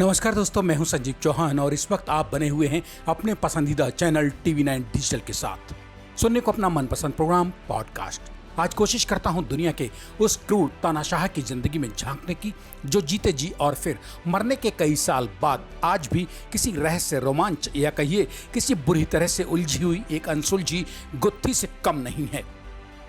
नमस्कार दोस्तों, मैं हूं संजीव चौहान और इस वक्त आप बने हुए हैं अपने पसंदीदा चैनल टीवी9 डिजिटल के साथ। सुनने को अपना मनपसंद प्रोग्राम पॉडकास्ट। आज कोशिश करता हूं दुनिया के उस क्रूर तानाशाह की जिंदगी में झांकने की जो जीते जी और फिर मरने के कई साल बाद आज भी किसी रहस्य, रोमांच या कहिए किसी बुरी तरह से उलझी हुई एक अनसुलझी गुत्थी से कम नहीं है।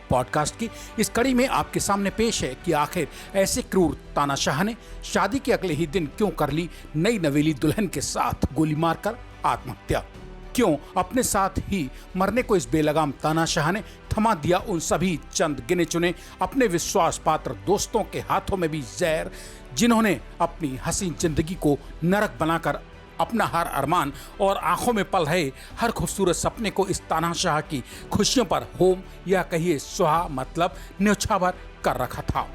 पॉडकास्ट की इस कड़ी में आपके सामने पेश है कि आखिर ऐसे क्रूर तानाशाह ने शादी के अगले ही दिन क्यों कर ली नई नवेली दुल्हन के साथ गोली मारकर आत्महत्या। क्यों अपने साथ ही मरने को इस बेलगाम तानाशाह ने थमा दिया उन सभी चंद गिने चुने अपने विश्वास पात्र दोस्तों के हाथों में भी जहर, जिन्होंने अपनी हसीन जिंदगी को नरक बनाकर अपना हर अरमान और आंखों में पल रहे हर खूबसूरत सपने को इस तानाशाह की खुशियों पर होम या कहिए सुहा मतलब न्यौछावर कर रखा था।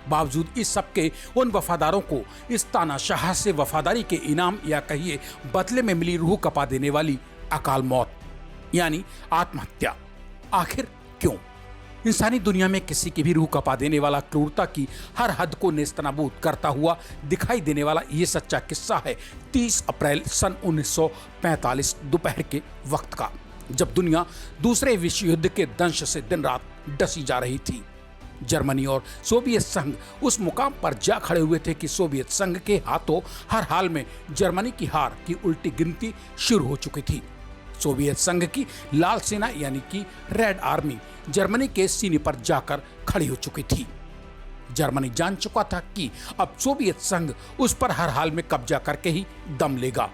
बावजूद इस सब के उन वफादारों को इस तानाशाह से वफादारी के इनाम या कहिए बदले में मिली रूह कपा देने वाली अकाल मौत यानी आत्महत्या। आखिर क्यों? इंसानी दुनिया में किसी की भी रूह कपा देने वाला क्रूरता की हर हद को नेस्तनाबूद करता हुआ दिखाई देने वाला ये सच्चा किस्सा है 30 अप्रैल सन 1945 दोपहर के वक्त का, जब दुनिया दूसरे विश्व युद्ध के दंश से दिन रात डसी जा रही थी। जर्मनी और सोवियत संघ उस मुकाम पर जा खड़े हुए थे कि सोवियत संघ के हाथों हर हाल में जर्मनी की हार की उल्टी गिनती शुरू हो चुकी थी। सोवियत संघ की लाल सेना यानी कि रेड आर्मी जर्मनी के सीने पर जाकर खड़ी हो चुकी थी। जर्मनी जान चुका था कि अब सोवियत संघ उस पर हर हाल में कब्जा करके ही दम लेगा।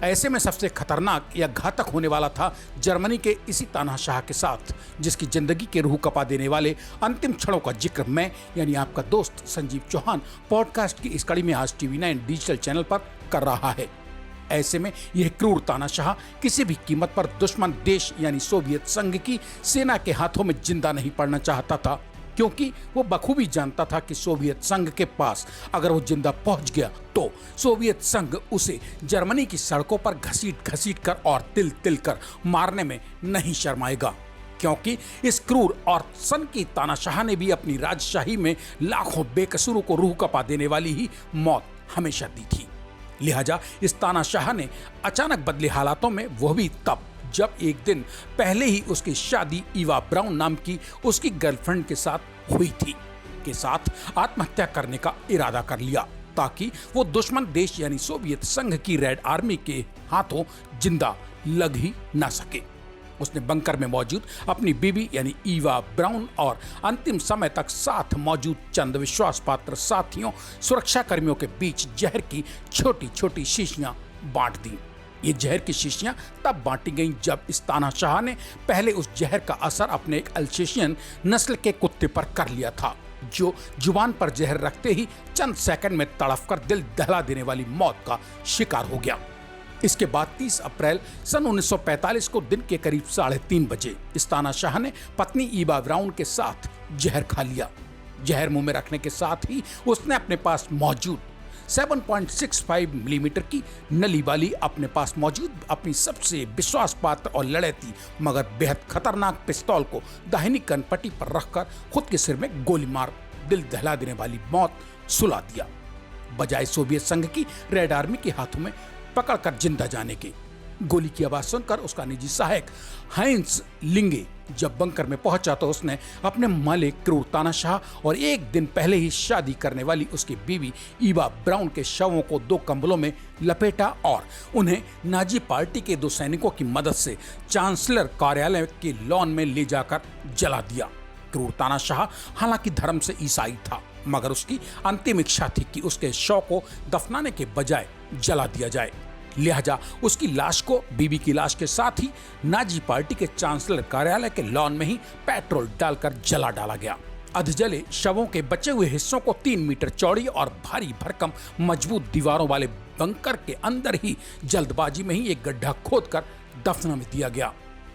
ऐसे में सबसे खतरनाक या घातक होने वाला था जर्मनी के इसी तानाशाह के साथ, जिसकी जिंदगी के रूह कपा देने वाले अंतिम क्षणों का जिक्र मैं यानी आपका दोस्त संजीव चौहान पॉडकास्ट की इस कड़ी में आज टीवी9 डिजिटल चैनल पर कर रहा है। ऐसे में यह क्रूर तानाशाह किसी भी कीमत पर दुश्मन देश यानी सोवियत संघ की सेना के हाथों में जिंदा नहीं पड़ना चाहता था, क्योंकि वो बखूबी जानता था कि सोवियत संघ के पास अगर वो जिंदा पहुंच गया तो सोवियत संघ उसे जर्मनी की सड़कों पर घसीट घसीट कर और तिल तिल कर मारने में नहीं शर्माएगा, क्योंकि इस क्रूर और सनकी तानाशाह ने भी अपनी राजशाही में लाखों बेकसूरों को रूह कपा देने वाली ही मौत हमेशा दी थी। लिहाजा इस तानाशाह ने अचानक बदले हालातों में, वो भी तब जब एक दिन पहले ही उसकी शादी ईवा ब्राउन नाम की उसकी गर्लफ्रेंड के साथ हुई थी, के साथ आत्महत्या करने का इरादा कर लिया ताकि वो दुश्मन देश यानी सोवियत संघ की रेड आर्मी के हाथों जिंदा लग ही ना सके। उसने बंकर में मौजूद अपनी बीवी यानी ईवा ब्राउन और अंतिम समय तक साथ मौजूद चंद विश्वास पात्र साथियों, सुरक्षा कर्मियों के बीच जहर की छोटी छोटी शीशियां बांट दी। ये जहर की शीशियां तब बांटी गईं जब इस तानाशाह ने पहले उस जहर का असर अपने एक अल्सेशियन नस्ल के कुत्ते पर कर लिया था, जो जुबान पर जहर रखते ही चंद सेकंड में तड़फ कर दिल दहला देने वाली मौत का शिकार हो गया। इसके बाद 30 अप्रैल सन 1945 को दिन के करीब 3:30 बजे इस तानाशाह ने पत्नी ईवा ब्राउन के साथ जहर खा लिया। जहर मुंह में रखने के साथ ही उसने अपने पास मौजूद 7.65 मिलीमीटर की नली वाली अपने पास मौजूद अपनी सबसे विश्वास पात्र और लड़ैती मगर बेहद खतरनाक पिस्तौल को दाहिनी कनपट्टी पर रखकर खुद के सिर में गोली मार दिल दहला देने वाली मौत सुला दिया, बजाय सोवियत संघ की रेड आर्मी के हाथों में पकड़कर जिंदा जाने के। गोली की आवाज सुनकर उसका निजी सहायक हाइंस लिंगे जब बंकर में पहुंचा तो उसने अपने मालिक क्रूर तानाशाह और एक दिन पहले ही शादी करने वाली उसकी बीवी ईवा ब्राउन के शवों को 2 कंबलों में लपेटा और उन्हें नाजी पार्टी के 2 सैनिकों की मदद से चांसलर कार्यालय के लॉन में ले जाकर जला दिया। क्रूर तानाशाह हालांकि धर्म से ईसाई था, मगर उसकी अंतिम इच्छा थी कि उसके शव को दफनाने के बजाय जला दिया जाए। लिहाजा उसकी लाश को बीबी की लाश के साथ ही नाजी पार्टी के चांसलर कार्यालय के लॉन में ही पेट्रोल डालकर जला डाला गया। अधजले शवों के बचे हुए हिस्सों को 3 मीटर चौड़ी और भारी भरकम मजबूत दीवारों वाले बंकर के अंदर ही जल्दबाजी में ही एक गड्ढा खोदकर दफना में दिया गया।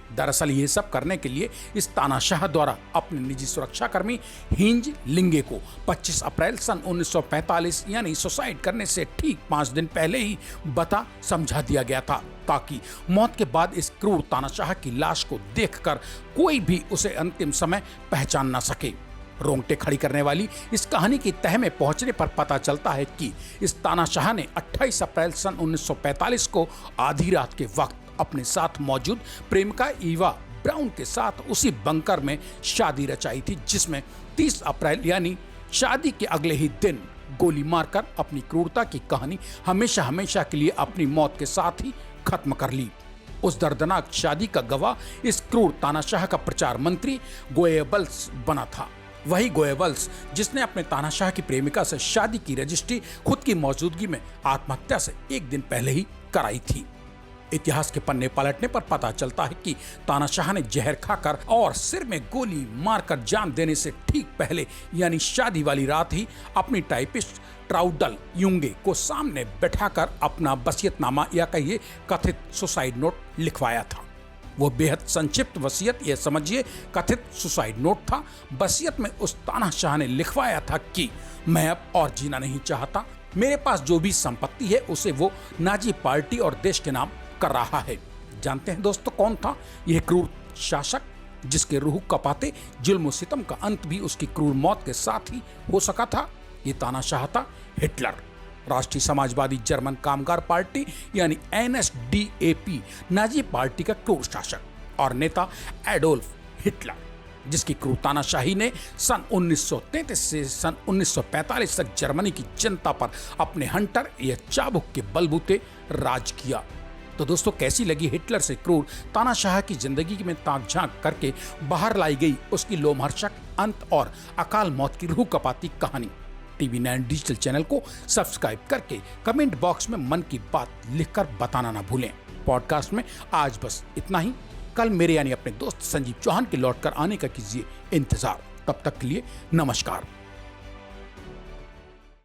दरअसल ये सब करने के लिए इस तानाशाह द्वारा अपने निजी सुरक्षाकर्मी हिंज लिंगे को 25 अप्रैल सन 1945 यानी सुसाइड करने से ठीक 5 दिन पहले ही बता समझा दिया गया था, ताकि मौत के बाद इस क्रूर तानाशाह की लाश को देखकर कोई भी उसे अंतिम समय पहचान न सके। रोंगटे खड़ी करने वाली इस कहानी की तह में पहुंचने पर पता चलता है कि इस तानाशाह ने 28 अप्रैल सन 1945 को आधी रात के वक्त अपने साथ मौजूद प्रेमिका ईवा ब्राउन के साथ उसी बंकर में शादी रचाई थी, जिसमें 30 अप्रैल यानी शादी के अगले ही दिन गोली मारकर अपनी क्रूरता की कहानी हमेशा हमेशा के लिए अपनी मौत के साथ ही खत्म कर ली। उस दर्दनाक शादी का गवाह इस क्रूर तानाशाह का प्रचार मंत्री गोएबल्स बना था। वही गोएबल्स जिसने अपने तानाशाह की प्रेमिका से शादी की रजिस्ट्री खुद की मौजूदगी में आत्महत्या से एक दिन पहले ही कराई थी। इतिहास के पन्ने पलटने पर पता चलता है कि तानाशाह ने जहर खाकर और सिर में गोली मारकर जान देने से ठीक पहले यानी शादी वाली रात ही अपनी टाइपिस्ट ट्राउडल युंगे को सामने बैठाकर अपना वसीयतनामा या कहिए कथित सुसाइड नोट लिखवाया था। वो बेहद संक्षिप्त वसीयत, यह समझिए कथित सुसाइड नोट था। वसीयत में उस तानाशाह ने लिखवाया था कि मैं अब और जीना नहीं चाहता, मेरे पास जो भी संपत्ति है उसे वो नाजी पार्टी और देश के नाम कर रहा है। जानते हैं दोस्तों कौन था यह क्रूर शासक जिसके रूह कपाते जुल्म सितम का अंत भी उसकी क्रूर मौत के साथ ही हो सका था? ये तानाशाह था हिटलर, राष्ट्रीय समाजवादी जर्मन कामगार पार्टी यानी NSDAP नाजी पार्टी का क्रूर शासक और नेता एडोल्फ हिटलर, जिसकी क्रूर तानाशाही ने सन 1933 से सन 1945 तक जर्मनी की जनता पर अपने हंटर या चाबुक के बलबूते राज किया। तो दोस्तों कैसी लगी हिटलर से क्रूर तानाशाह की जिंदगी में ताक झांक करके बाहर लाई गई उसकी लोमहर्षक अंत और अकाल मौत की रूह कपाती कहानी? TV9 डिजिटल चैनल को सब्सक्राइब करके कमेंट बॉक्स में मन की बात लिखकर बताना ना भूलें। पॉडकास्ट में आज बस इतना ही। कल मेरे यानी अपने दोस्त संजीव चौहान के लौटकर आने का कीजिए इंतजार। तब तक के लिए नमस्कार।